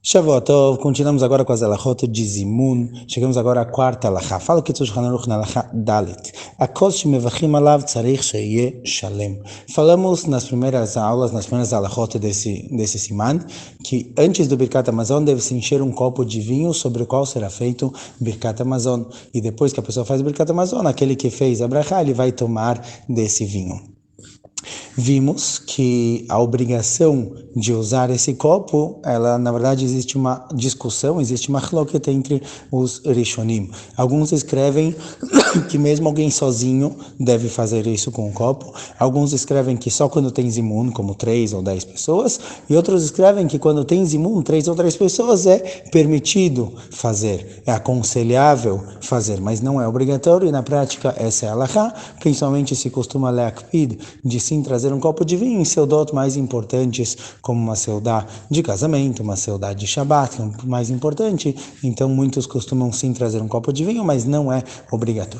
Shavuotov, continuamos agora com as alachot de Zimun, chegamos agora à quarta alachá. Fala que Shulchan Aruch na alachá Dalet. Akol shemevachim alav tzarich sheyeh shalem. Falamos nas primeiras aulas, nas primeiras alachot desse siman, que antes do Birkat Hamazon deve-se encher um copo de vinho sobre o qual será feito Birkat Hamazon. E depois que a pessoa faz o Birkat Hamazon, aquele que fez a brachá, ele vai tomar desse vinho. Vimos que a obrigação de usar esse copo, na verdade existe uma discussão, existe uma hloket entre os Rishonim. Alguns escrevem que mesmo alguém sozinho deve fazer isso com o copo, alguns escrevem que só quando tem zimun, como 3 ou 10 pessoas, e outros escrevem que quando tem zimun, 3 ou 3 pessoas é permitido fazer, é aconselhável fazer, mas não é obrigatório, e na prática essa é a halachá, principalmente se costuma leakpid, de sim trazer um copo de vinho em seudot mais importantes, como uma seudá de casamento, uma seudá de Shabbat, que é o mais importante, então muitos costumam sim trazer um copo de vinho, mas não é obrigatório.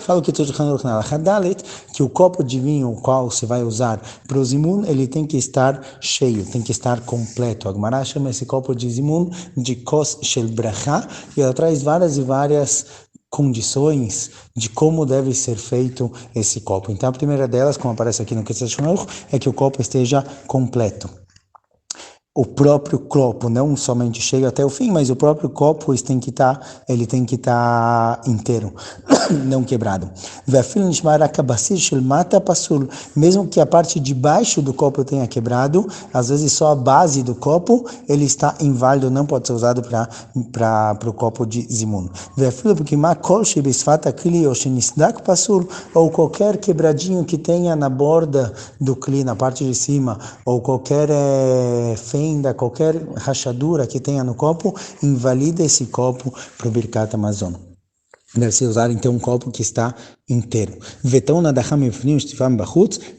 Fala que que o copo de vinho o qual se vai usar para o zimun, ele tem que estar cheio, tem que estar completo. A Gemara chama esse copo de zimun de kos shel bracha, e ela traz várias e várias condições de como deve ser feito esse copo. Então a primeira delas, como aparece aqui no Ketzat Shulchan, é que o copo esteja completo. O próprio copo, não somente cheio até o fim, mas o próprio copo ele tem que estar inteiro, não quebrado. Mesmo que a parte de baixo do copo tenha quebrado, às vezes só a base do copo ele está inválido, não pode ser usado para o copo de zimun. Ou qualquer quebradinho que tenha na borda do kli, na parte de cima, ou qualquer fenda, qualquer rachadura que tenha no copo, invalida esse copo para o Birkat Hamazon. Deve-se usar então um copo que está inteiro.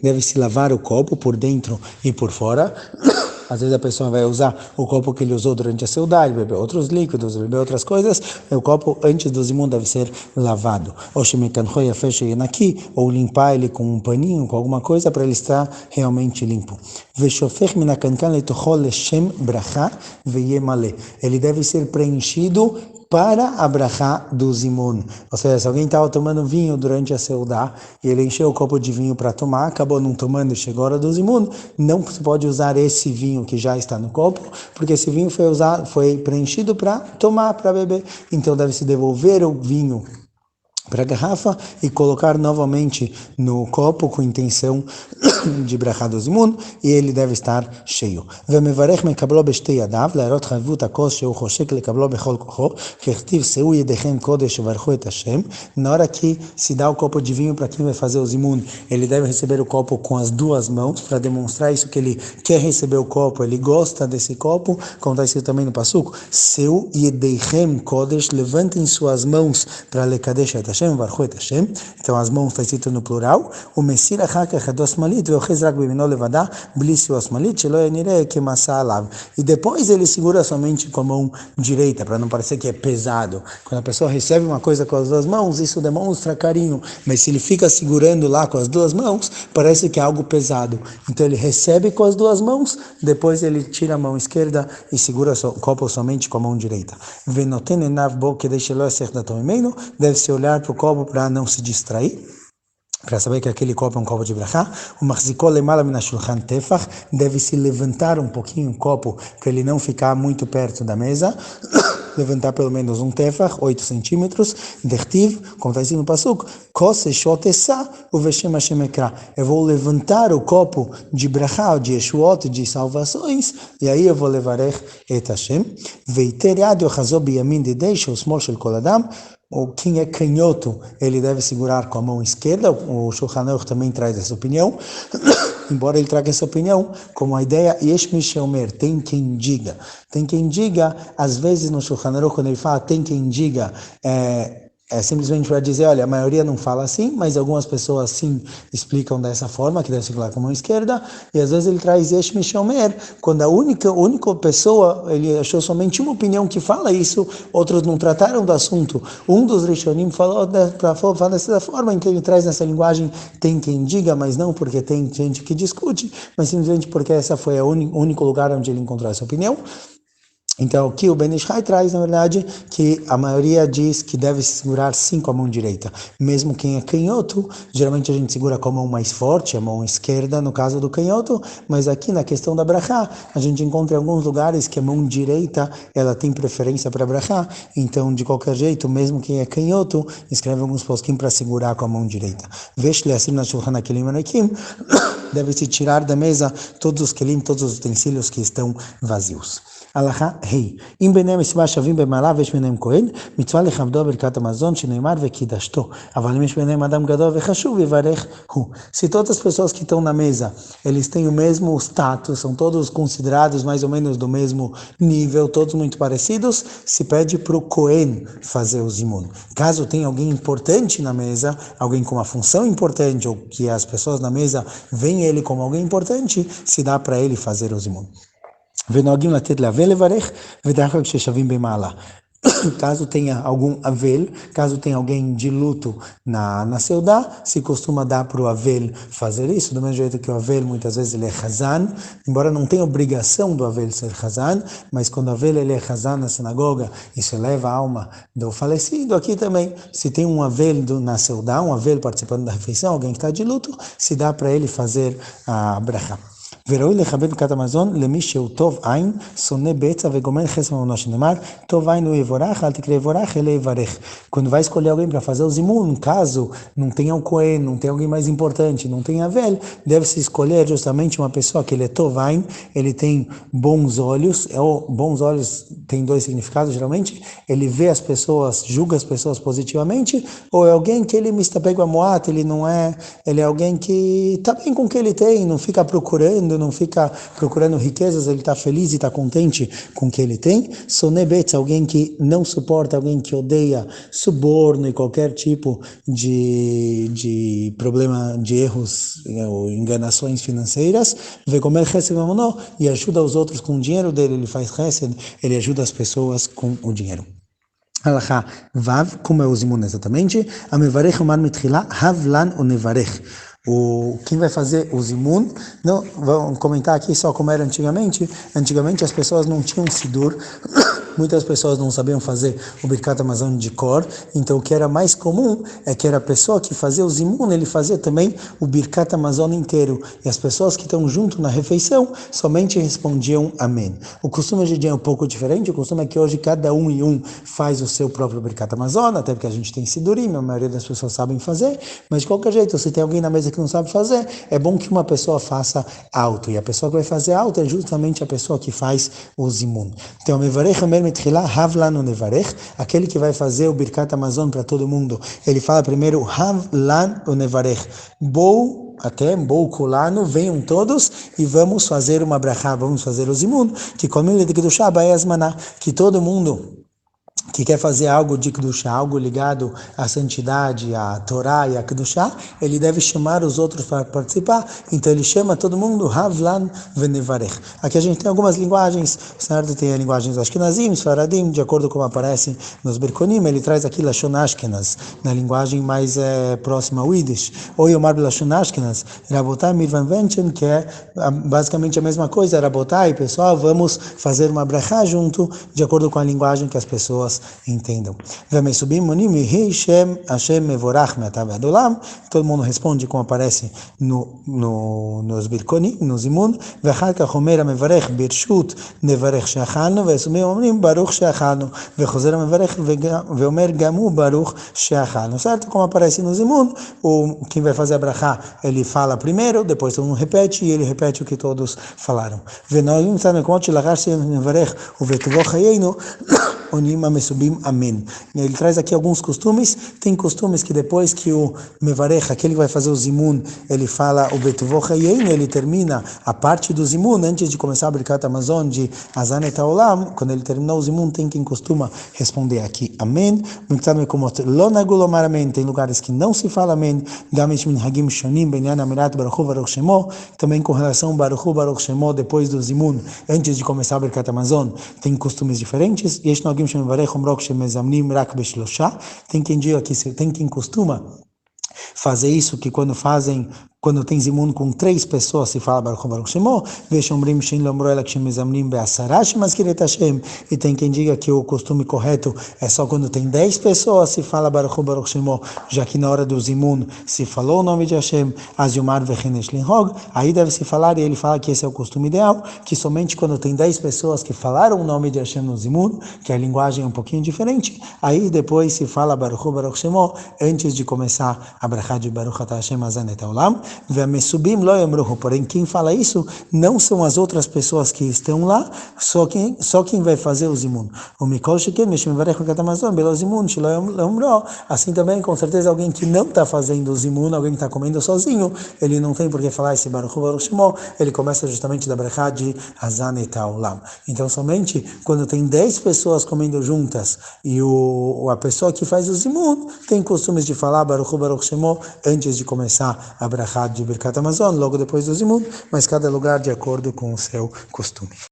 Deve-se lavar o copo por dentro e por fora. Às vezes a pessoa vai usar o copo que ele usou durante a seudá, beber outros líquidos, beber outras coisas, o copo antes do zimun deve ser lavado. Ou limpar ele com um paninho, com alguma coisa, para ele estar realmente limpo. Ele deve ser preenchido para a brachá do zimun. Ou seja, se alguém estava tomando vinho durante a seudá e ele encheu o copo de vinho para tomar, acabou não tomando e chegou a hora do zimun, não se pode usar esse vinho que já está no copo, porque esse vinho foi preenchido para tomar, para beber. Então deve-se devolver o vinho para a garrafa e colocar novamente no copo com intenção de brachá do zimun, e ele deve estar cheio. Na hora que se dá o copo de vinho para quem vai fazer o zimun, ele deve receber o copo com as duas mãos, para demonstrar isso que ele quer receber o copo, ele gosta desse copo, como está escrito também no passuco, seu yedechem kodesh, levantem suas mãos para lekadesh et Hashem, varchu et Hashem. Então as mãos está escrito no plural. O mesir achakach do asmalit ve'ochez rak bimino levadá blissi o asmalit shelo yanireh kemasa alav. E depois ele segura somente com a mão direita, para não parecer que é pesado. Quando a pessoa recebe uma coisa com as duas mãos, isso demonstra carinho. Mas se ele fica segurando lá com as duas mãos, parece que é algo pesado. Então ele recebe com as duas mãos, depois ele tira a mão esquerda e segura o copo somente com a mão direita. Deve-se olhar para o copo para não se distrair, para saber que aquele copo é um copo de brachá. O machzikol lemala min hashulchan tefach, deve-se levantar um pouquinho o copo para ele não ficar muito perto da mesa, levantar pelo menos um tefach, 8 centímetros, dertiv, como está escrito no passuco, kose shotesa uveshem Hashem ekra. Eu vou levantar o copo de brachá, de Yeshuot, de salvações, e aí eu vou levarech et Hashem. Veiter yad yochazor biyamin didei shel smol shel kol adam. Ou quem é canhoto, ele deve segurar com a mão esquerda. O Shulchan Aruch também traz essa opinião, embora ele traga essa opinião como a ideia, Yesh mi sheomer, tem quem diga. Tem quem diga, às vezes no Shulchan Aruch, quando ele fala tem quem diga, é simplesmente para dizer, olha, a maioria não fala assim, mas algumas pessoas sim explicam dessa forma, que deve segurar com a mão esquerda, e às vezes ele traz Yesh mi sheomer, quando a única pessoa, ele achou somente uma opinião que fala isso, outros não trataram do assunto. Um dos Rishonim falou dessa forma, então ele traz nessa linguagem, tem quem diga, mas não porque tem gente que discute, mas simplesmente porque essa foi o único lugar onde ele encontrou essa opinião. Então, aqui o Ben Ishai traz, na verdade, que a maioria diz que deve segurar 5 com a mão direita. Mesmo quem é canhoto, geralmente a gente segura com a mão mais forte, a mão esquerda, no caso do canhoto, mas aqui na questão da brachá, a gente encontra em alguns lugares que a mão direita, ela tem preferência para brachá, então, de qualquer jeito, mesmo quem é canhoto, escreve alguns posquim para segurar com a mão direita. Vesh-lhe assim na shulchan kelim anakim, deve-se tirar da mesa todos os kelim, todos os utensílios que estão vazios. הלכה ה' אם ביניהם מסיבה שווים במעלה ויש ביניהם כהן, מצווה לכבדו ברכת המזון שנאמר וקידשתו. אבל אם יש ביניהם אדם גדול וחשוב, יברך הוא. Se todas as pessoas que estão na mesa, eles têm o mesmo status, são todos considerados mais ou menos do mesmo nível, todos muito parecidos, se pede para o Cohen fazer o zimun. Caso tenha alguém importante na mesa, alguém com uma função importante, ou que as pessoas na mesa veem ele como alguém importante, se dá para ele fazer o zimun. ונוהגים לתת לאבל לברך, ודרך כלל כששווים במעלה. Caso tenha algum avel, caso tenha alguém de luto na seudá, se costuma dar para o avel fazer isso, do mesmo jeito que o avel muitas vezes ele é hazan, embora não tenha obrigação do avel ser hazan, mas quando o avel ele é hazan na sinagoga, isso eleva a alma do falecido. Aqui também, se tem um avel na seudá, um avel participando da refeição, alguém que está de luto, se dá para ele fazer a brachá. וראוי לכבד ברכת המזון למי שהוא טוב עין, שונא בצע וגומל חסד ממונו, שנאמר, טוב עין הוא יבורך, אל תקרא יבורך, אלא יברך. Quando vai escolher alguém para fazer o zimun, caso não tenha um cohen, não tenha alguém mais importante, não tenha avel, deve-se escolher justamente uma pessoa que ele é tov ain, ele tem bons olhos, ou bons olhos tem 2 significados geralmente, ele vê as pessoas, julga as pessoas positivamente, ou é alguém que ele mistapega a moat, ele não é, ele é alguém que está bem com o que ele tem, não fica procurando, não fica procurando riquezas, ele está feliz e está contente com o que ele tem. Sonebetz, alguém que não suporta, alguém que odeia suborno e qualquer tipo de problema, de erros ou enganações financeiras. Vegomer chesed mamono, e ajuda os outros com o dinheiro dele, ele faz chesed, ele ajuda as pessoas com o dinheiro. הלכה ו', como é o zimun exatamente, המברך אומר מתחילה, הבלן ונברך. Quem vai fazer o zimun, não, vamos comentar aqui só como era antigamente. Antigamente as pessoas não tinham sidur, muitas pessoas não sabiam fazer o Birkat Hamazon de cor, então o que era mais comum é que era a pessoa que fazia o zimun, ele fazia também o Birkat Hamazon inteiro, e as pessoas que estão junto na refeição somente respondiam amém. O costume hoje em dia é um pouco diferente, o costume é que hoje cada um faz o seu próprio Birkat Hamazon, até porque a gente tem sidurim, a maioria das pessoas sabem fazer, mas de qualquer jeito, se tem alguém na mesa que não sabe fazer, é bom que uma pessoa faça alto, e a pessoa que vai fazer alto é justamente a pessoa que faz o zimun. Então, mevarech amer mitchila havlan unevarech, aquele que vai fazer o Birkat Hamazon para todo mundo, ele fala primeiro havlan unevarech, bou kulano, venham todos e vamos fazer uma brachá, vamos fazer o zimun, que comigo de kedushá baiasmaná, que todo mundo que quer fazer algo de Kedushá, algo ligado à santidade, à Torá e à Kedushá, ele deve chamar os outros para participar, então ele chama todo mundo, Havlan venevarech. Aqui a gente tem algumas linguagens, certo? Tem a linguagem dos Ashkenazim, Sfaradim, de acordo com como aparece nos Birkonim, ele traz aqui Lashon Ashkenaz, na linguagem mais próxima ao Yiddish, ou Yomar Lashon Ashkenaz, Rabotai Mirvan Venchen, que é basicamente a mesma coisa, Rabotai, pessoal, vamos fazer uma brachá junto, de acordo com a linguagem que as pessoas entendam. Todo mundo responde como aparece nos Birkonim, no Zimun, certo? Como aparece no Zimun, quem vai fazer a brachá, ele fala primeiro, depois todo mundo repete, e ele repete o que todos falaram. Ele traz aqui alguns costumes. Tem costumes que depois que o mevarech, aquele que vai fazer o zimun, ele fala o betuvochayein, ele termina a parte do zimun, antes de começar a Birkat Hamazon de Hazan et Haolam, quando ele terminou o zimun, tem quem costuma responder aqui amém. Tem lugares que não se fala amém. Também com relação ao Baruch Hu Baruch Shemo, depois do zimun, antes de começar a Birkat Hamazon, tem costumes diferentes. Tem quem diga que tem quem costuma fazer isso que quando tem zimun com 3 pessoas, se fala Baruch Baruch Shemo, Veshomrim Shin Lomro Ela Kshemizamrim Be'asarash Maskiret Hashem, e tem quem diga que o costume correto é só quando tem 10 pessoas, se fala Baruch Baruch Shemo, já que na hora do zimun se falou o nome de Hashem, Azyumar Vechenesh Linhog, aí deve se falar, e ele fala que esse é o costume ideal, que somente quando tem 10 pessoas que falaram o nome de Hashem no zimun, que a linguagem é um pouquinho diferente, aí depois se fala Baruch Baruch Shemo, antes de começar a brachá de Baruch Atah Hashem Hazanet Haolam, porém quem fala isso não são as outras pessoas que estão lá, só quem vai fazer o zimun. Assim também, com certeza, alguém que não está fazendo o zimun, alguém que está comendo sozinho, ele não tem por que falar esse Baruch Baruch Shemo, ele começa justamente da brachá de Hazanet Haolam. Então, somente quando tem 10 pessoas comendo juntas e a pessoa que faz o zimun tem costumes de falar Baruch Baruch Shemo antes de começar a brachá de Birkat Hamazon, logo depois do zimun, mas cada lugar de acordo com o seu costume.